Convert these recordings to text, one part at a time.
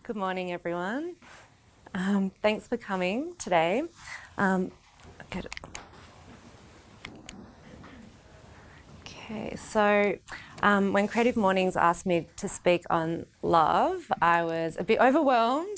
Good morning, everyone. Thanks for coming today. Okay, so when Creative Mornings asked me to speak on love, I was a bit overwhelmed.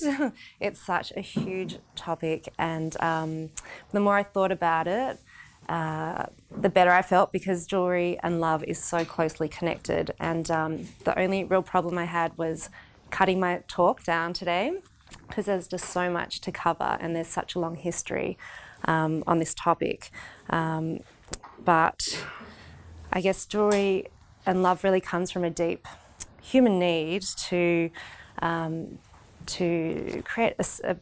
It's such a huge topic, and the more I thought about it, the better I felt, because jewellery and love is so closely connected. And the only real problem I had was cutting my talk down today, because there's just so much to cover and there's such a long history on this topic. But I guess jewellery and love really comes from a deep human need to create a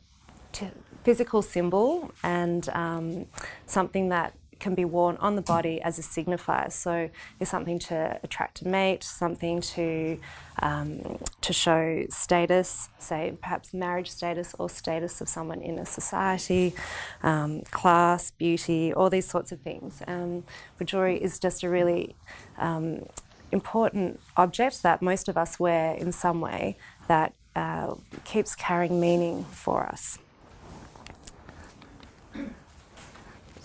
physical symbol and something that can be worn on the body as a signifier. So it's something to attract a mate, something to show status, say perhaps marriage status or status of someone in a society, class, beauty, all these sorts of things. But jewellery is just a really important object that most of us wear in some way that keeps carrying meaning for us.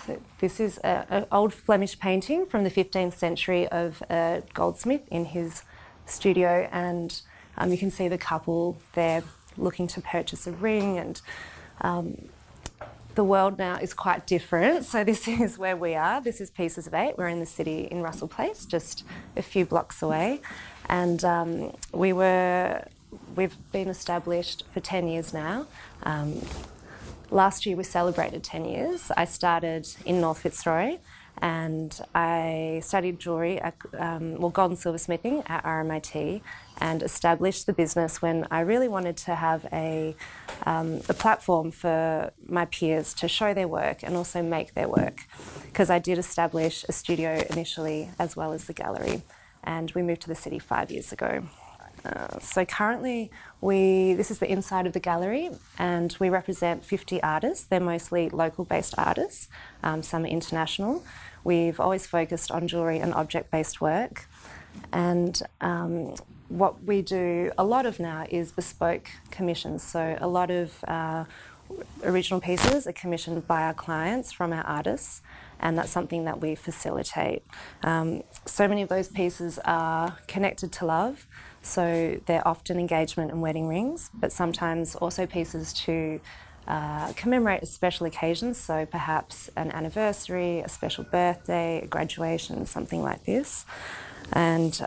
So this is an old Flemish painting from the 15th century of a goldsmith in his studio, and you can see the couple there looking to purchase a ring, and the world now is quite different. So this is where we are. This is Pieces of 8. We're in the city in Russell Place, just a few blocks away, and we've been established for 10 years now. Last year we celebrated 10 years. I started in North Fitzroy and I studied jewellery, gold and silversmithing at RMIT, and established the business when I really wanted to have a platform for my peers to show their work and also make their work, because I did establish a studio initially as well as the gallery, and we moved to the city 5 years ago. So currently, this is the inside of the gallery, and we represent 50 artists. They're mostly local-based artists, some are international. We've always focused on jewellery and object-based work, and what we do a lot of now is bespoke commissions. So a lot of original pieces are commissioned by our clients from our artists, and that's something that we facilitate. So many of those pieces are connected to love. So they're often engagement and wedding rings, but sometimes also pieces to commemorate a special occasion, so perhaps an anniversary, a special birthday, a graduation, something like this. And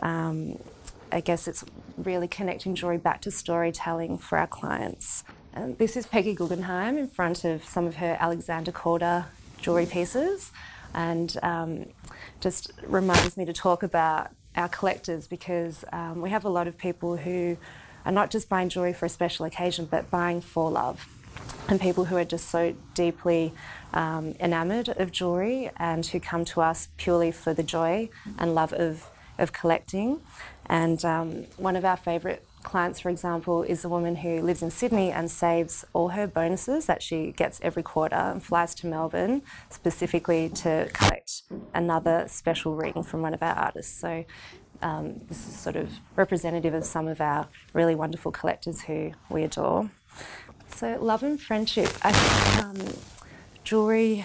I guess it's really connecting jewellery back to storytelling for our clients. And this is Peggy Guggenheim in front of some of her Alexander Calder jewellery pieces, and just reminds me to talk about our collectors, because we have a lot of people who are not just buying jewellery for a special occasion, but buying for love, and people who are just so deeply enamoured of jewellery and who come to us purely for the joy and love of collecting. And one of our favourite clients, for example, is a woman who lives in Sydney and saves all her bonuses that she gets every quarter and flies to Melbourne specifically to collect another special ring from one of our artists. So this is sort of representative of some of our really wonderful collectors who we adore. So love and friendship. I think jewellery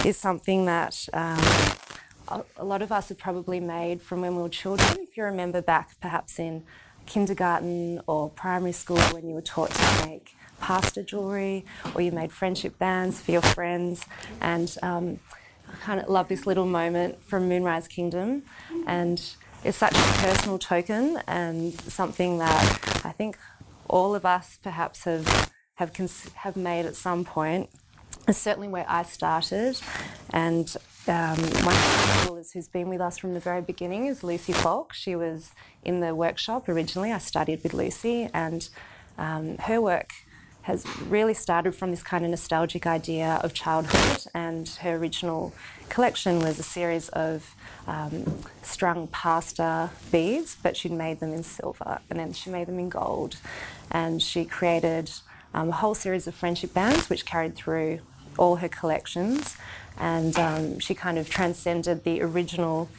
is something that a lot of us have probably made from when we were children. If you remember back perhaps in kindergarten or primary school when you were taught to make pasta jewellery, or you made friendship bands for your friends. And I kind of love this little moment from Moonrise Kingdom, and it's such a personal token and something that I think all of us perhaps have made at some point. It's certainly where I started, and one of the jewellers who's been with us from the very beginning is Lucy Falk. She was in the workshop originally. I studied with Lucy, and her work has really started from this kind of nostalgic idea of childhood, and her original collection was a series of strung pasta beads, but she'd made them in silver, and then she made them in gold, and she created a whole series of friendship bands which carried through all her collections, and she kind of transcended the original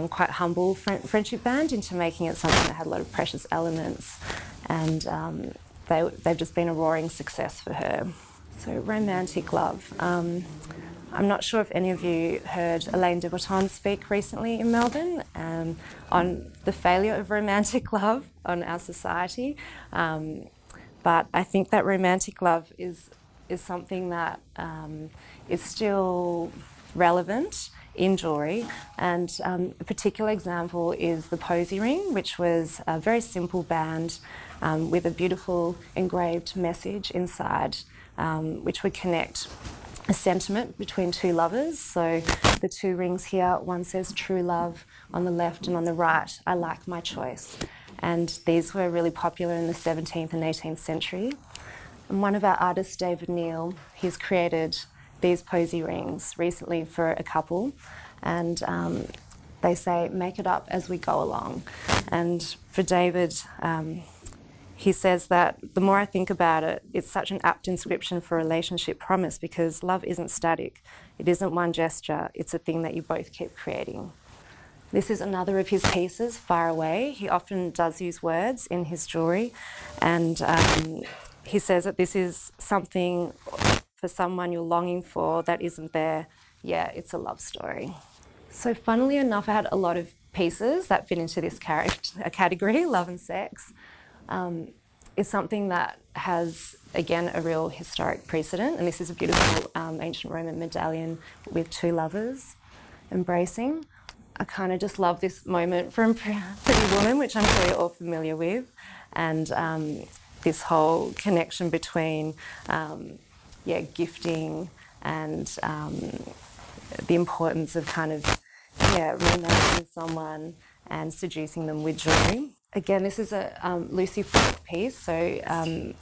quite humble friendship band into making it something that had a lot of precious elements, and they've just been a roaring success for her. So romantic love. I'm not sure if any of you heard Elaine de Botton speak recently in Melbourne on the failure of romantic love on our society, but I think that romantic love is something that is still relevant in jewellery, and a particular example is the posy ring, which was a very simple band with a beautiful engraved message inside, which would connect a sentiment between two lovers. So the two rings here, one says true love on the left, and on the right, I like my choice. And these were really popular in the 17th and 18th century. And one of our artists, David Neal, he's created these posy rings recently for a couple, and they say, make it up as we go along. And for David, he says that the more I think about it, it's such an apt inscription for relationship promise, because love isn't static. It isn't one gesture, it's a thing that you both keep creating. This is another of his pieces, Far Away. He often does use words in his jewellery, and he says that this is something for someone you're longing for that isn't there. Yeah, it's a love story. So funnily enough, I had a lot of pieces that fit into this category, love and sex. It's something that has, again, a real historic precedent, and this is a beautiful ancient Roman medallion with two lovers embracing. I kind of just love this moment from Pretty Woman, which I'm sure you're all familiar with, and this whole connection between gifting and the importance of kind of romancing someone and seducing them with jewellery. Again, this is a Lucy Falk piece. So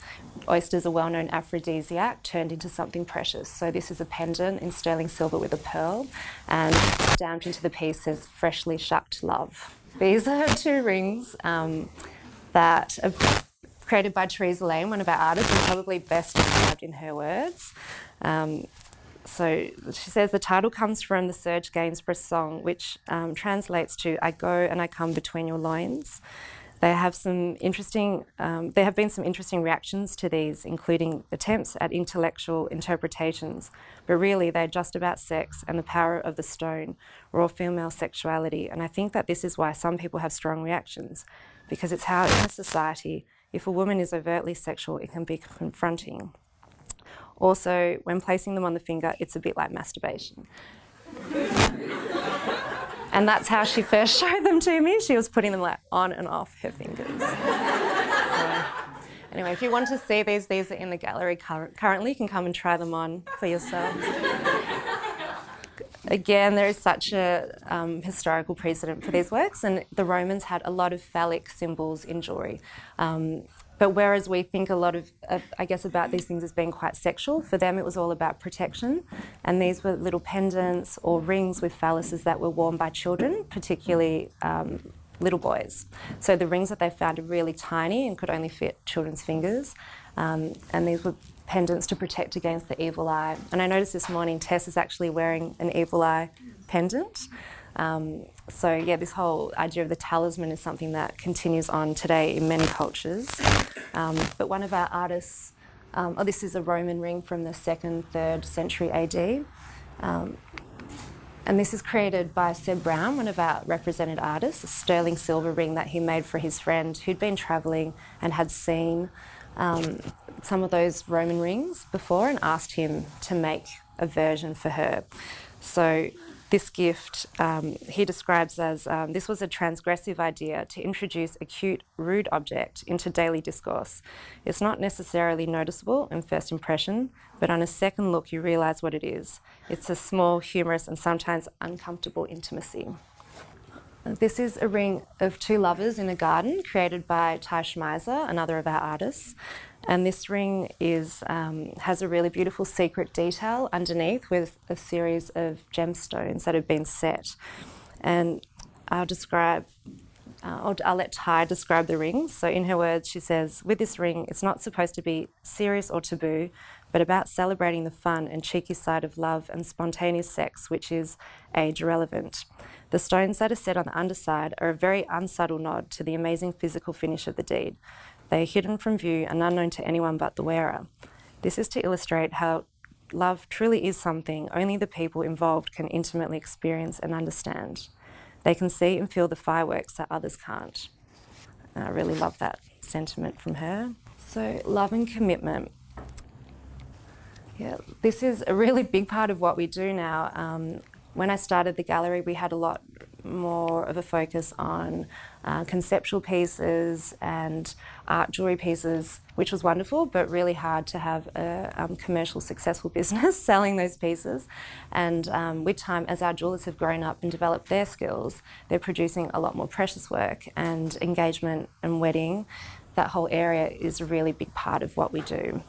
oysters are well-known aphrodisiac turned into something precious. So this is a pendant in sterling silver with a pearl, and stamped into the piece says freshly shucked love. These are two rings that are created by Teresa Lane, one of our artists, and probably best described in her words. So she says the title comes from the Serge Gainsborough song, which translates to "I go and I come between your loins." There have been some interesting reactions to these, including attempts at intellectual interpretations, but really they're just about sex and the power of the stone, raw female sexuality. And I think that this is why some people have strong reactions, because it's how in a society, if a woman is overtly sexual, it can be confronting. Also, when placing them on the finger, it's a bit like masturbation. And that's how she first showed them to me. She was putting them like on and off her fingers. So, anyway, if you want to see these are in the gallery currently. You can come and try them on for yourselves. Again, there is such a historical precedent for these works, and the Romans had a lot of phallic symbols in jewellery. But whereas we think a lot of, I guess, about these things as being quite sexual, for them it was all about protection. And these were little pendants or rings with phalluses that were worn by children, particularly little boys. So the rings that they found are really tiny and could only fit children's fingers. And these were pendants to protect against the evil eye. And I noticed this morning Tess is actually wearing an evil eye pendant. So yeah, this whole idea of the talisman is something that continues on today in many cultures. But one of our artists, this is a Roman ring from the 2nd, 3rd century AD. And this is created by Seb Brown, one of our represented artists, a sterling silver ring that he made for his friend who'd been travelling and had seen some of those Roman rings before and asked him to make a version for her. So this gift he describes as, this was a transgressive idea to introduce a cute, rude object into daily discourse. It's not necessarily noticeable in first impression, but on a second look you realise what it is. It's a small, humorous and sometimes uncomfortable intimacy. This is a ring of two lovers in a garden created by Ty Schmeiser, another of our artists. And this ring has a really beautiful secret detail underneath with a series of gemstones that have been set. And I'll let Ty describe the rings. So in her words, she says, with this ring, it's not supposed to be serious or taboo, but about celebrating the fun and cheeky side of love and spontaneous sex, which is age irrelevant. The stones that are set on the underside are a very unsubtle nod to the amazing physical finish of the deed. They are hidden from view and unknown to anyone but the wearer. This is to illustrate how love truly is something only the people involved can intimately experience and understand. They can see and feel the fireworks that others can't. And I really love that sentiment from her. So, love and commitment. Yeah, this is a really big part of what we do now. When I started the gallery, we had a lot more of a focus on conceptual pieces and art jewellery pieces, which was wonderful, but really hard to have a commercial successful business selling those pieces. And with time, as our jewellers have grown up and developed their skills, they're producing a lot more precious work, and engagement and wedding, that whole area is a really big part of what we do.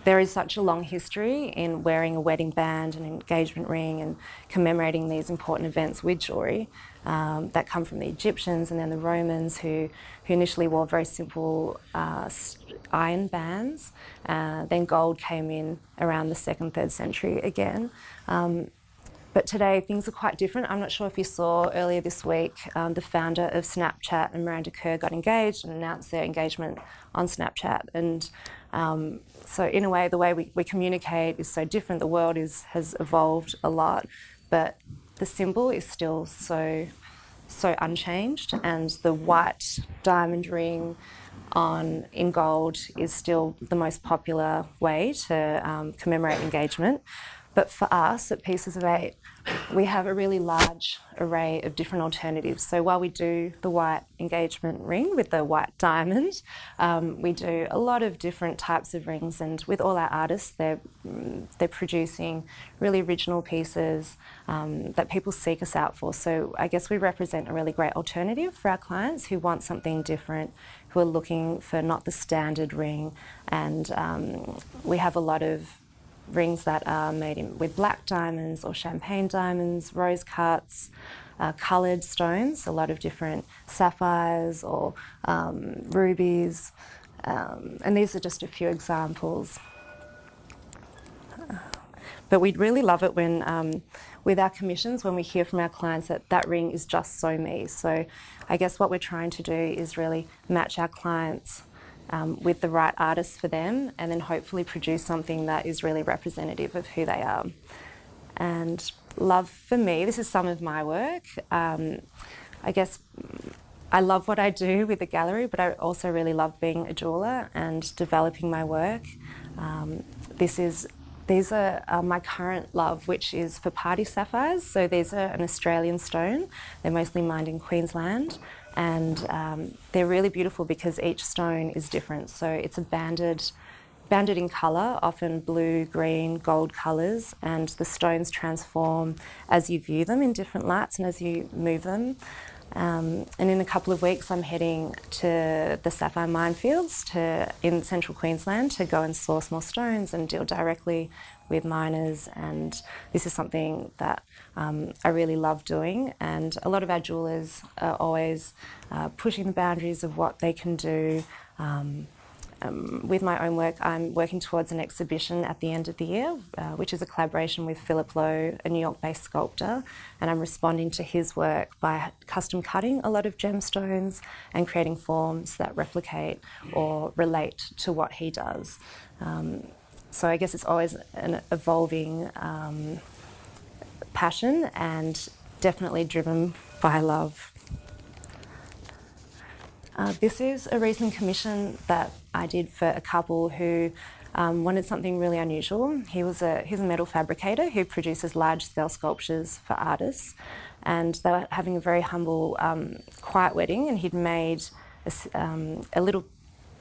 There is such a long history in wearing a wedding band, an engagement ring, and commemorating these important events with jewellery that come from the Egyptians and then the Romans, who initially wore very simple iron bands. Then gold came in around the 2nd, 3rd century again. But today things are quite different. I'm not sure if you saw earlier this week, the founder of Snapchat and Miranda Kerr got engaged and announced their engagement on Snapchat. And so in a way, the way we communicate is so different. The world has evolved a lot, but the symbol is still so unchanged, and the white diamond ring in gold is still the most popular way to commemorate engagement. But for us at Pieces of 8, we have a really large array of different alternatives. So while we do the white engagement ring with the white diamond, we do a lot of different types of rings. And with all our artists, they're producing really original pieces that people seek us out for. So I guess we represent a really great alternative for our clients who want something different, who are looking for not the standard ring. And we have a lot of rings that are made with black diamonds or champagne diamonds, rose cuts, coloured stones, a lot of different sapphires or rubies, and these are just a few examples. But we'd really love it when, with our commissions, when we hear from our clients that ring is just so me. So I guess what we're trying to do is really match our clients with the right artists for them, and then hopefully produce something that is really representative of who they are. And love for me, this is some of my work. I guess I love what I do with the gallery, but I also really love being a jeweller and developing my work. These are my current love, which is for party sapphires. So these are an Australian stone. They're mostly mined in Queensland. And they're really beautiful because each stone is different. So it's banded in colour, often blue, green, gold colours, and the stones transform as you view them in different lights and as you move them. And in a couple of weeks, I'm heading to the sapphire minefields in central Queensland to go and source more stones and deal directly with miners. And this is something that I really love doing. And a lot of our jewellers are always pushing the boundaries of what they can do. With my own work, I'm working towards an exhibition at the end of the year, which is a collaboration with Philip Lowe, a New York-based sculptor, and I'm responding to his work by custom cutting a lot of gemstones and creating forms that replicate or relate to what he does. So I guess it's always an evolving passion, and definitely driven by love. This is a recent commission that I did for a couple who wanted something really unusual. He's a metal fabricator who produces large-scale sculptures for artists, and they were having a very humble, quiet wedding, and he'd made a little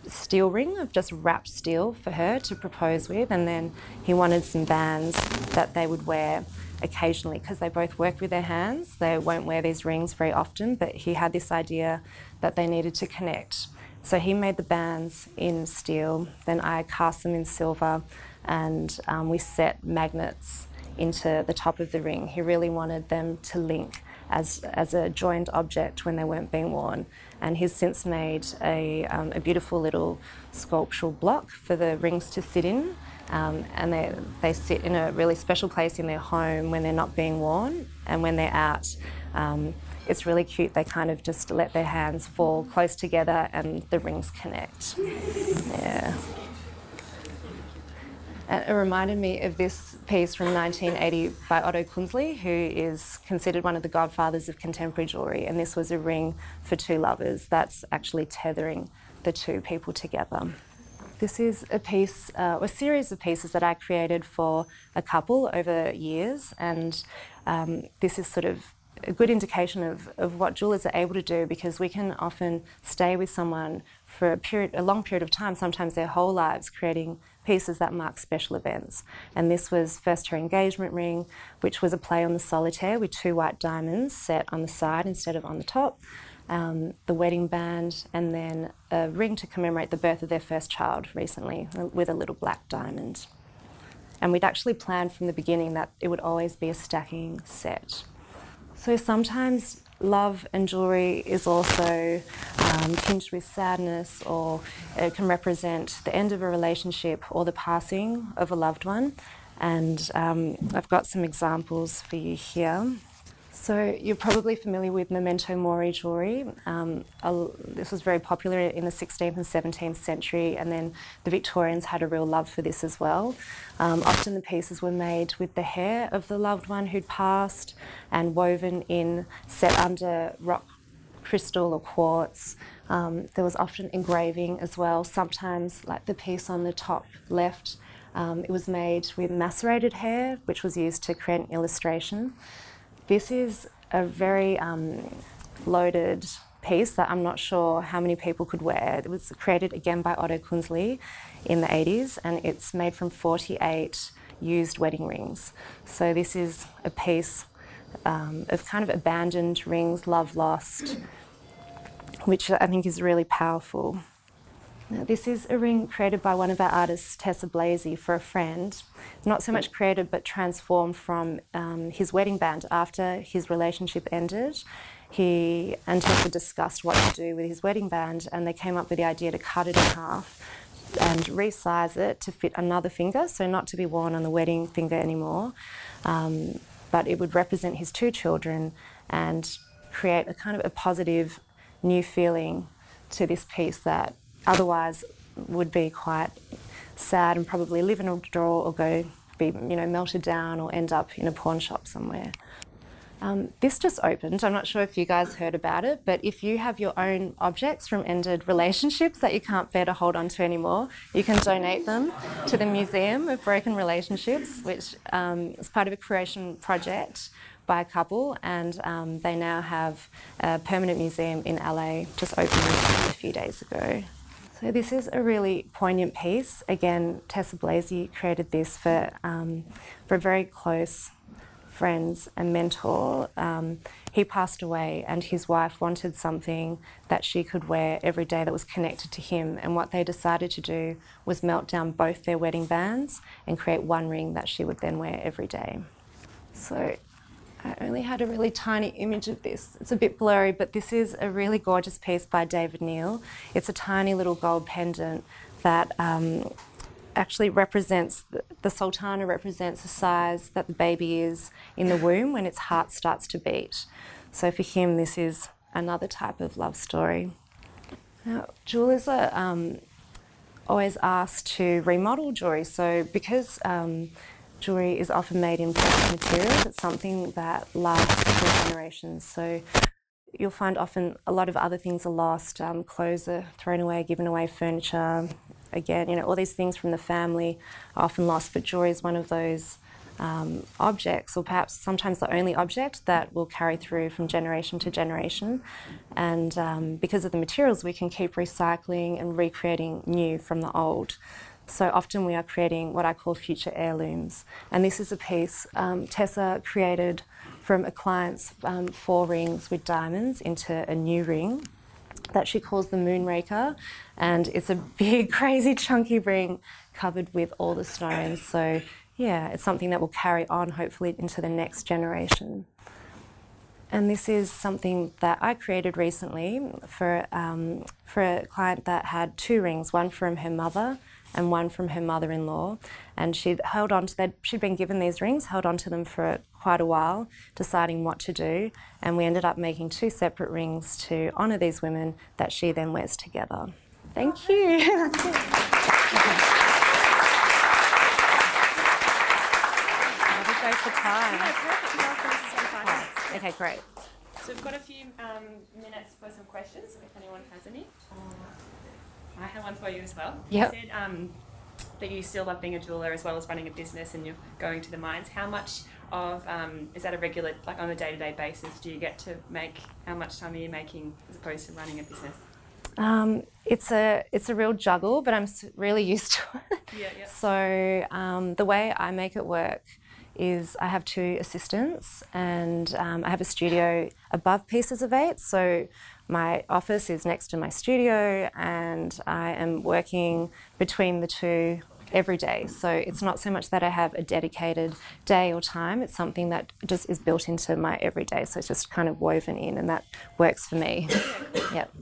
steel ring of just wrapped steel for her to propose with, and then he wanted some bands that they would wear occasionally because they both work with their hands. They won't wear these rings very often, but he had this idea that they needed to connect. So he made the bands in steel, then I cast them in silver, and we set magnets into the top of the ring. He really wanted them to link as a joined object when they weren't being worn. And he's since made a beautiful little sculptural block for the rings to sit in. And they sit in a really special place in their home when they're not being worn, and when they're out, it's really cute. They kind of just let their hands fall close together and the rings connect. Yeah. And it reminded me of this piece from 1980 by Otto Kunzli, who is considered one of the godfathers of contemporary jewellery, and this was a ring for two lovers that's actually tethering the two people together. This is a piece, a series of pieces that I created for a couple over years, and this is sort of a good indication of what jewellers are able to do, because we can often stay with someone for a long period of time, sometimes their whole lives, creating pieces that mark special events. And this was first her engagement ring, which was a play on the solitaire with two white diamonds set on the side instead of on the top. The wedding band, and then a ring to commemorate the birth of their first child recently with a little black diamond. And we'd actually planned from the beginning that it would always be a stacking set. So sometimes love and jewellery is also tinged with sadness, or it can represent the end of a relationship or the passing of a loved one. And I've got some examples for you here. So you're probably familiar with memento mori jewellery. This was very popular in the 16th and 17th century, and then the Victorians had a real love for this as well. Often the pieces were made with the hair of the loved one who'd passed and woven in, set under rock crystal or quartz. There was often engraving as well. Sometimes, like the piece on the top left, it was made with macerated hair, which was used to create an illustration. This is a very loaded piece that I'm not sure how many people could wear. It was created again by Otto Kunzli in the 80s, and it's made from 48 used wedding rings. So this is a piece of kind of abandoned rings, love lost, which I think is really powerful. Now, this is a ring created by one of our artists, Tessa Blasey, for a friend. Not so much created, but transformed from his wedding band after his relationship ended. He and Tessa discussed what to do with his wedding band, and they came up with the idea to cut it in half and resize it to fit another finger, so not to be worn on the wedding finger anymore, but it would represent his two children and create a kind of a positive new feeling to this piece that otherwise would be quite sad and probably live in a drawer or go be, melted down or end up in a pawn shop somewhere. This just opened. I'm not sure if you guys heard about it, but if you have your own objects from ended relationships that you can't bear to hold on to anymore, you can donate them to the Museum of Broken Relationships, which is part of a creation project by a couple, and they now have a permanent museum in LA, just opened a few days ago. So this is a really poignant piece. Again, Tessa Blasey created this for very close friends and mentor. He passed away, and his wife wanted something that she could wear every day that was connected to him, and what they decided to do was melt down both their wedding bands and create one ring that she would then wear every day. So I only had a really tiny image of this. It's a bit blurry, but this is a really gorgeous piece by David Neal. It's a tiny little gold pendant that actually represents, the sultana represents the size that the baby is in the womb when its heart starts to beat. So for him, this is another type of love story. Now, jewellers are always asked to remodel jewellery. So because jewellery is often made in precious materials, it's something that lasts for generations. So you'll find often a lot of other things are lost. Clothes are thrown away, given away, furniture, again, you know, all these things from the family are often lost, but jewellery is one of those objects, or perhaps sometimes the only object that will carry through from generation to generation. And because of the materials, we can keep recycling and recreating new from the old. So often we are creating what I call future heirlooms. And this is a piece Tessa created from a client's 4 rings with diamonds into a new ring that she calls the Moonraker. And it's a big, crazy, chunky ring covered with all the stones. So yeah, it's something that will carry on hopefully into the next generation. And this is something that I created recently for a client that had 2 rings, one from her mother and one from her mother-in-law. And she'd been given these rings, held on to them for quite a while, deciding what to do. And we ended up making 2 separate rings to honour these women that she then wears together. Thank you. That's it. For time. Yeah, perfect. Okay, great. So we've got a few minutes for some questions, if anyone has any. I have one for you as well. Yep. You said that you still love being a jeweller as well as running a business, and you're going to the mines. How much of, is that a regular, like on a day-to-day basis, do you get to make, how much time are you making as opposed to running a business? It's a real juggle, but I'm really used to it. Yeah. So the way I make it work is I have 2 assistants, and I have a studio above Pieces of 8. So my office is next to my studio, and I am working between the 2 every day. So it's not so much that I have a dedicated day or time, it's something that just is built into my everyday. So it's just kind of woven in, and that works for me. Yep.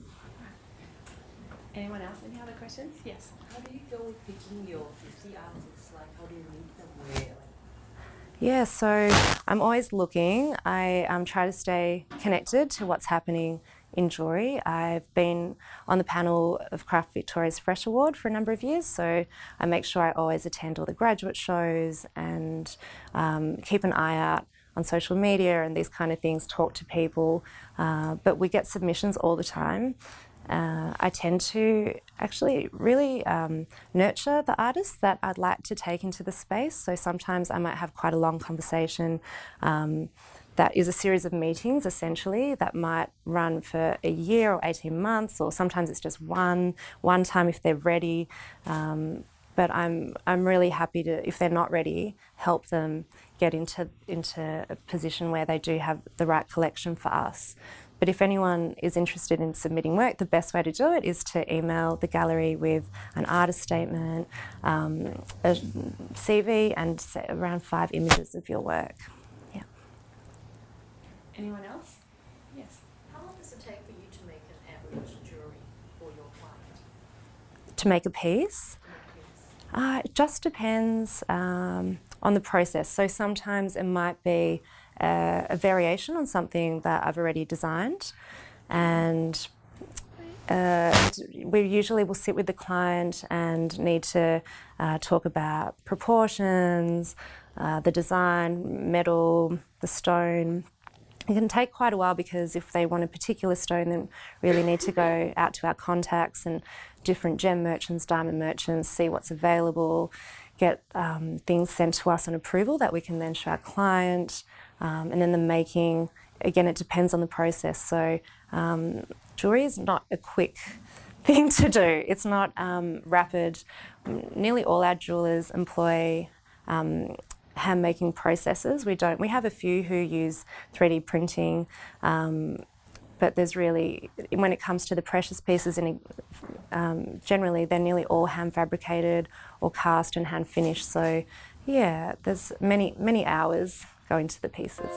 Anyone else? Any other questions? Yes. How do you go with picking your 50 artists? Like, how do you meet them? Where? Yeah, so I'm always looking. I try to stay connected to what's happening in jewellery. I've been on the panel of Craft Victoria's Fresh Award for a number of years, so I make sure I always attend all the graduate shows and keep an eye out on social media and these kind of things, talk to people. But we get submissions all the time. I tend to actually really nurture the artists that I'd like to take into the space. So sometimes I might have quite a long conversation that is a series of meetings essentially that might run for a year or 18 months, or sometimes it's just one time if they're ready. But I'm really happy to, if they're not ready, help them get into a position where they do have the right collection for us. But if anyone is interested in submitting work, the best way to do it is to email the gallery with an artist statement, a CV, and say around 5 images of your work. Yeah. Anyone else? Yes. How long does it take for you to make an average jewellery for your client? To make a piece? It just depends on the process. So sometimes it might be a variation on something that I've already designed, and we usually will sit with the client and need to talk about proportions, the design, metal, the stone. It can take quite a while because if they want a particular stone, then really need to go out to our contacts and different gem merchants, diamond merchants, see what's available, get things sent to us on approval that we can then show our client. And then the making, again, it depends on the process. So jewellery is not a quick thing to do. It's not rapid. Nearly all our jewellers employ hand-making processes. We have a few who use 3D printing, but there's really, when it comes to the precious pieces, generally they're nearly all hand-fabricated or cast and hand-finished. So yeah, there's many hours going to the pieces.